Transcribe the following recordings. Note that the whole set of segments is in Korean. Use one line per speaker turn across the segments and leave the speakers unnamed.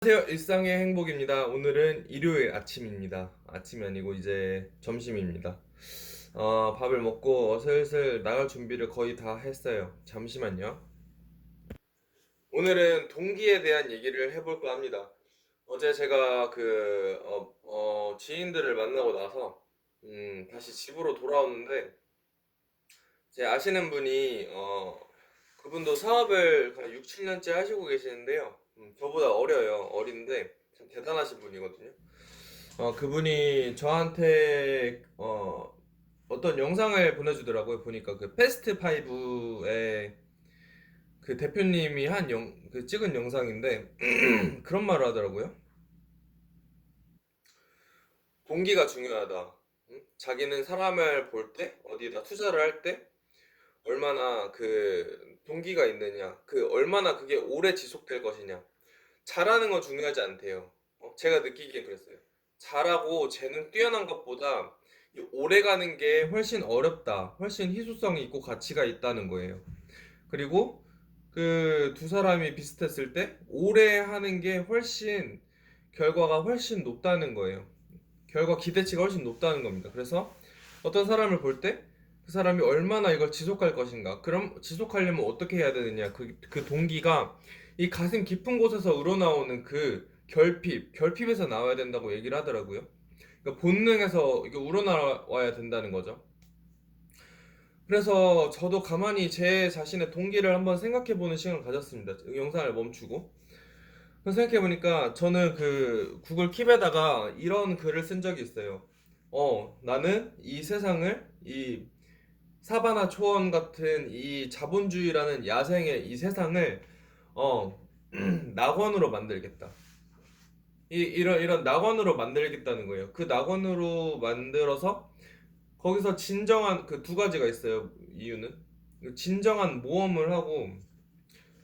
안녕하세요. 일상의 행복입니다. 오늘은 일요일 아침입니다. 아침이 아니고 이제 점심입니다. 밥을 먹고 슬슬 나갈 준비를 거의 다 했어요. 잠시만요. 오늘은 동기에 대한 얘기를 해볼까 합니다. 어제 제가 지인들을 만나고 나서 다시 집으로 돌아오는데 제 아시는 분이 그분도 사업을 6, 7년째 하시고 계시는데요. 저보다 어린데 참 대단하신 분이거든요. 그분이 저한테 어떤 영상을 보내주더라고요. 보니까 그 패스트 파이브의 그 대표님이 찍은 영상인데 그런 말을 하더라고요. 동기가 중요하다. 자기는 사람을 볼 때, 어디다 투자를 할 때 얼마나 그 동기가 있느냐, 얼마나 그게 오래 지속될 것이냐. 잘하는 건 중요하지 않대요. 제가 느끼기엔 그랬어요. 잘하고 재능 뛰어난 것보다 이 오래 가는 게 훨씬 어렵다. 훨씬 희소성이 있고 가치가 있다는 거예요. 그리고 그 두 사람이 비슷했을 때 오래 하는 게 결과가 훨씬 높다는 거예요. 결과 기대치가 훨씬 높다는 겁니다. 그래서 어떤 사람을 볼 때 그 사람이 얼마나 이걸 지속할 것인가. 그럼 지속하려면 어떻게 해야 되느냐. 그 동기가 이 가슴 깊은 곳에서 우러나오는 그 결핍에서 나와야 된다고 얘기를 하더라고요. 그러니까 본능에서 이게 우러나와야 된다는 거죠. 그래서 저도 가만히 제 자신의 동기를 한번 생각해보는 시간을 가졌습니다. 영상을 멈추고. 그래서 생각해보니까 저는 그 구글 킵에다가 이런 글을 쓴 적이 있어요. 나는 이 세상을 이 사바나 초원 같은 이 자본주의라는 야생의 이 세상을 어 낙원으로 만들겠다. 이런 낙원으로 만들겠다는 거예요. 그 낙원으로 만들어서 거기서 진정한 그 두 가지가 있어요. 이유는 진정한 모험을 하고,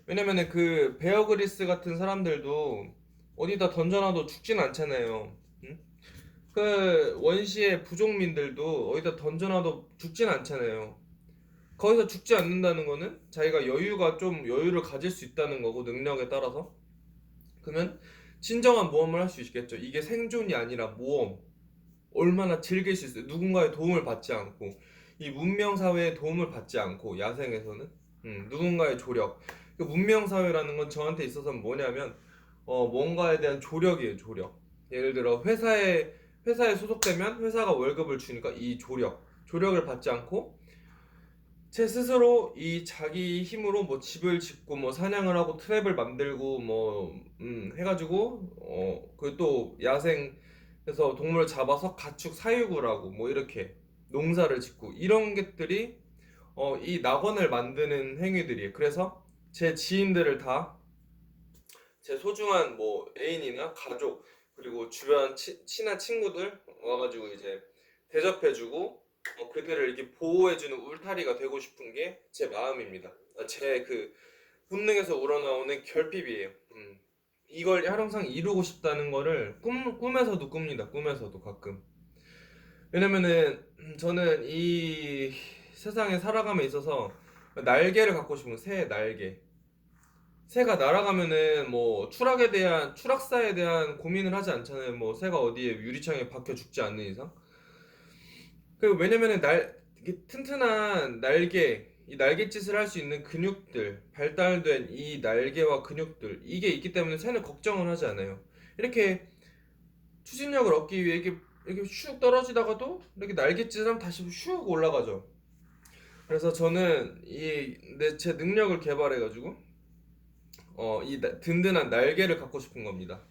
왜냐면은 그 베어 그리스 같은 사람들도 어디다 던져놔도 죽진 않잖아요. 응? 그 원시의 부족민들도 어디다 던져놔도 죽진 않잖아요. 거기서 죽지 않는다는 거는 자기가 여유를 가질 수 있다는 거고, 능력에 따라서. 그러면 진정한 모험을 할 수 있겠죠. 이게 생존이 아니라 모험. 얼마나 즐길 수 있어요. 누군가의 도움을 받지 않고, 이 문명 사회의 도움을 받지 않고, 야생에서는 누군가의 조력. 그 문명 사회라는 건 저한테 있어서는 뭐냐면 뭔가에 대한 조력이에요. 조력. 예를 들어 회사에 소속되면 회사가 월급을 주니까 이 조력을 받지 않고 제 스스로 이 자기 힘으로 뭐 집을 짓고 뭐 사냥을 하고 트랩을 만들고 뭐 해가지고 그 또 야생에서 동물을 잡아서 가축 사육을 하고 뭐 이렇게 농사를 짓고 이런 것들이 이 낙원을 만드는 행위들이에요. 그래서 제 지인들을 다 제 소중한 뭐 애인이나 가족, 그리고 주변 친한 친구들 와가지고 이제 대접해주고 그들을 이렇게 보호해주는 울타리가 되고 싶은 게 제 마음입니다. 제 그 본능에서 우러나오는 결핍이에요. 이걸 항상 이루고 싶다는 거를 꿈에서도 꿉니다. 꿈에서도 가끔. 왜냐면은 저는 이 세상에 살아감에 있어서 날개를 갖고 싶은 거예요. 새의 날개. 새가 날아가면은 뭐 추락사에 대한 고민을 하지 않잖아요. 뭐 새가 어디에 유리창에 박혀 죽지 않는 이상. 왜냐면은 이게 튼튼한 이 날갯짓을 할 수 있는 근육들, 발달된 이 날개와 근육들, 이게 있기 때문에 새는 걱정을 하지 않아요. 이렇게 추진력을 얻기 위해 이렇게 슉 떨어지다가도 이렇게 날갯짓을 하면 다시 슉 올라가죠. 그래서 저는 제 능력을 개발해가지고 든든한 날개를 갖고 싶은 겁니다.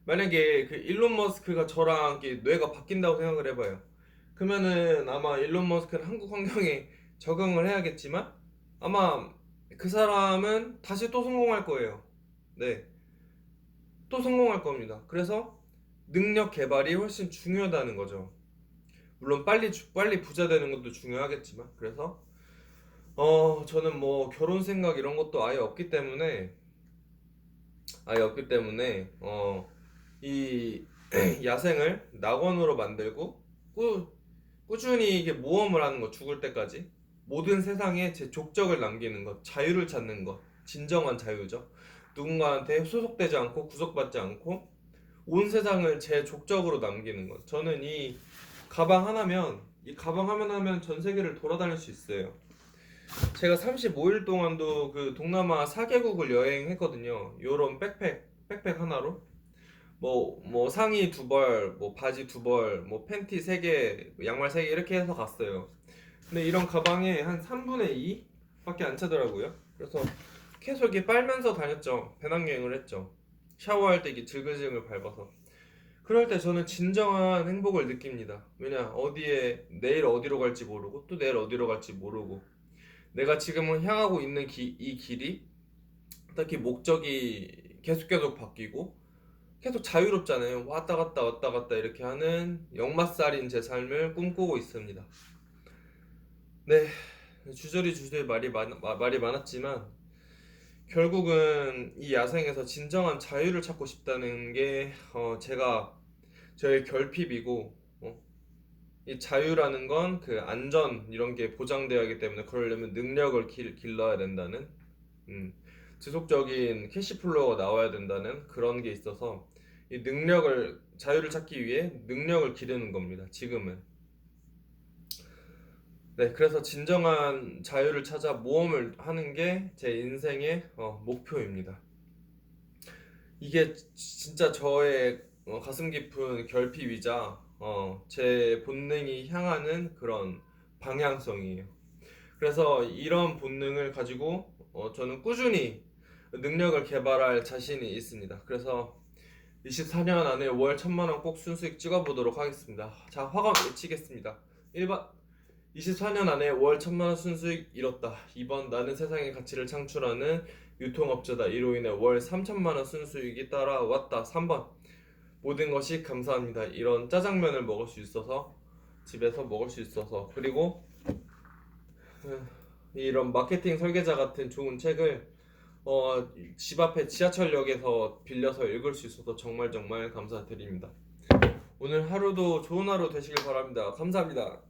만약에 그 일론 머스크가 저랑 이렇게 뇌가 바뀐다고 생각을 해봐요. 그러면은 아마 일론 머스크는 한국 환경에 적응을 해야겠지만 아마 그 사람은 다시 또 성공할 거예요. 네, 또 성공할 겁니다. 그래서 능력 개발이 훨씬 중요하다는 거죠. 물론 빨리 부자 되는 것도 중요하겠지만. 그래서 저는 뭐 결혼 생각 이런 것도 아예 없기 때문에 이 야생을 낙원으로 만들고 꾸준히 이게 모험을 하는 것, 죽을 때까지 모든 세상에 제 족적을 남기는 것, 자유를 찾는 것, 진정한 자유죠. 누군가한테 소속되지 않고 구속받지 않고 온 세상을 제 족적으로 남기는 것. 저는 이 가방 하나면 하면 전 세계를 돌아다닐 수 있어요. 제가 35일 동안도 그 동남아 4개국을 여행했거든요. 요런 백팩 하나로. 뭐 상의 두 벌, 뭐 바지 두 벌, 뭐 팬티 세 개, 양말 세 개 이렇게 해서 갔어요. 근데 이런 가방에 한 3분의 2밖에 안 차더라고요. 그래서 계속 이렇게 빨면서 다녔죠. 배낭여행을 했죠. 샤워할 때 이렇게 질글질글 밟아서. 그럴 때 저는 진정한 행복을 느낍니다. 왜냐, 내일 어디로 갈지 모르고, 또 내일 어디로 갈지 모르고, 내가 지금은 향하고 있는 이 길이, 딱히 목적이 계속 바뀌고, 계속 자유롭잖아요. 왔다 갔다 이렇게 하는 역마살인 제 삶을 꿈꾸고 있습니다. 네, 주저리 말이 많았지만, 결국은 이 야생에서 진정한 자유를 찾고 싶다는 게, 저의 결핍이고, 이 자유라는 건 그 안전 이런 게 보장되어야 하기 때문에 그러려면 능력을 길러야 된다는, 음, 지속적인 캐시플로우가 나와야 된다는 그런 게 있어서 자유를 찾기 위해 능력을 기르는 겁니다. 지금은. 네, 그래서 진정한 자유를 찾아 모험을 하는 게 제 인생의 목표입니다. 이게 진짜 저의 가슴 깊은 결핍이자 제 본능이 향하는 그런 방향성이에요. 그래서 이런 본능을 가지고 저는 꾸준히 능력을 개발할 자신이 있습니다. 그래서 24년 안에 월 1000만 원 꼭 순수익 찍어보도록 하겠습니다. 자, 화감 외치겠습니다. 1번, 24년 안에 월 1000만 원 순수익 이뤘다. 2번, 나는 세상의 가치를 창출하는 유통업자다. 이로 인해 월 3000만 원 순수익이 따라왔다. 3번, 모든 것이 감사합니다. 이런 짜장면을 먹을 수 있어서, 집에서 먹을 수 있어서, 그리고 이런 마케팅 설계자 같은 좋은 책을 집 앞에 지하철역에서 빌려서 읽을 수 있어서 정말 감사드립니다. 오늘 하루도 좋은 하루 되시길 바랍니다. 감사합니다.